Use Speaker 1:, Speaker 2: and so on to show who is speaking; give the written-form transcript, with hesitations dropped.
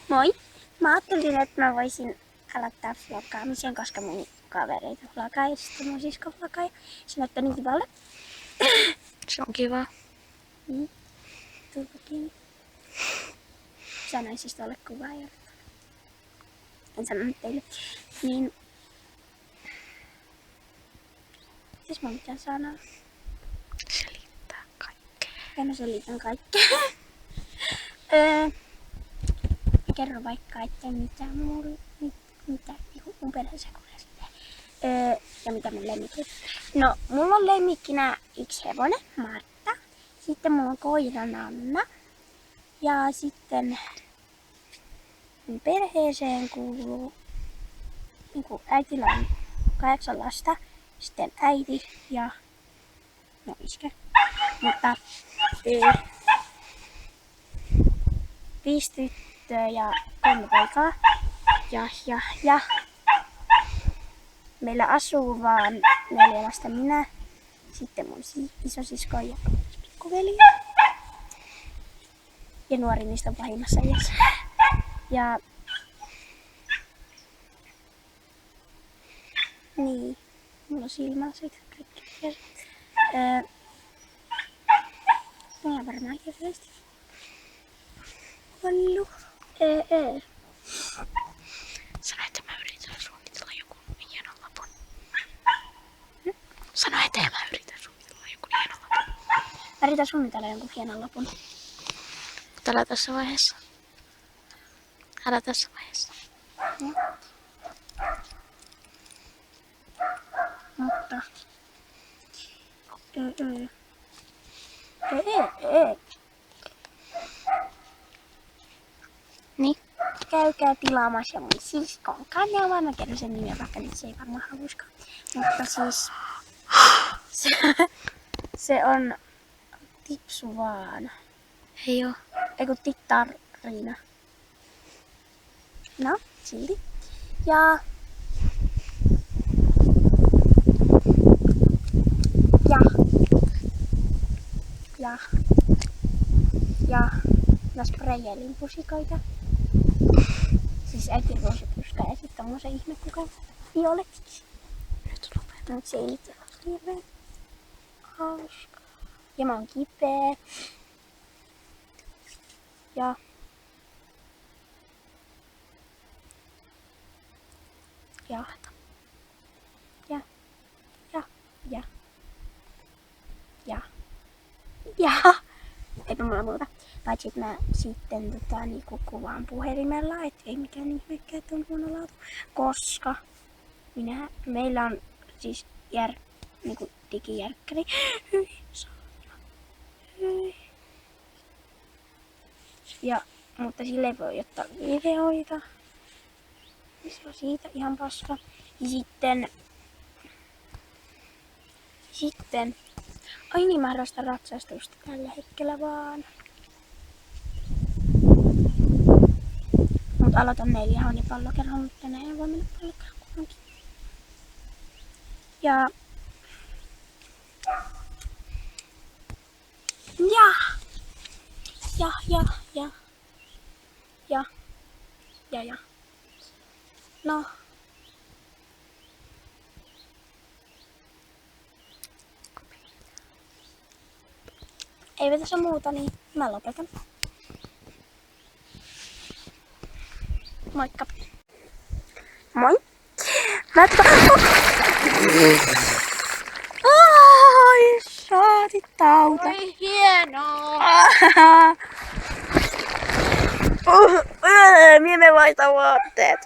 Speaker 1: Moi! Mä ajattelin, että mä voisin aloittaa vloggaamisen, koska mun kavereita vloggaa ja sitten mun sisko vloggaa ja se näyttää niin kivalle.
Speaker 2: Se on kiva.
Speaker 1: Niin. Tulko kiinni. Sanoin siis tuolle kuvaajalle. En sanonut teille. Niin. Mitäs mä mitään sanoa?
Speaker 2: Selittää kaikkea.
Speaker 1: Ja mä selitän kaikkea. Kerro vaikka, että mitä mun perheessä sitten. Ja mitä mun lemmikki. No, mulla on lemmikkinä yksi hevonen, Martta. Sitten mulla on koira Nanna. Ja sitten mun perheeseen kuuluu, niinku äitillä on 8 lasta. Sitten äiti ja iskä. Mutta 5 tyttöä ja 3 poikaa. Ja. Meillä asuu vaan 4 lasta minä. Sitten mun isosisko ja pikkuveli. Ja nuori niistä on pahimmassa iässä. Ja niin, mulla on silmälasit kaikki. Mulla on varmaan hirveästi. Vallu.
Speaker 2: Sano, että mä yritän suunnitella joku hienon lapun. Sano, että mä yritän suunnitella joku hienon lapun.
Speaker 1: Mä yritän suunnitella jonkun hienon lapun.
Speaker 2: Mutta älä tässä vaiheessa. Älä tässä vaiheessa.
Speaker 1: Mutta
Speaker 2: Niin?
Speaker 1: Käykää tilaamassa mun siskon kanavaa. Mä kerron sen nimen, vaikka nyt se ei varmaan haluiskaan. Mutta siis se on Tipsu vaan.
Speaker 2: Ei oo.
Speaker 1: Eiku Tittariina. No, silti. Ja mä sprejailin pusikoita. Siis äiti ruosipyrskä ja sit tommosen ihmekukan violetiksi.
Speaker 2: Nyt lopeta.
Speaker 1: Mut se ei nyt ole hirveen hauska. Ja mä oon kipeä. Ja
Speaker 2: Jahta.
Speaker 1: Eipä mulla muuta. Paitsi että mä sitten niinku kuvaan puhelimella, et ei mikään ihmekään, että on huono laatu. Koska meillä on siis niinku digijärkkäri. Hyi, saatana. Hyi. Mutta sille ei voi ottaa videoita. Se on siitä ihan paska. Ja sitten ai niin, mä harrastan ratsastusta tällä hetkellä vaan. Mut aloitan 4 pallonkerhoa, mutta tänään ei voi mennä pallonkerhoon kuitenkin. Ja no. Eipä tässä muuta, niin mä lopetan. Moikka! Moi! Ai, saatit tauta!
Speaker 2: Oi hienoa!
Speaker 1: Mie me vaihtaa vaatteet.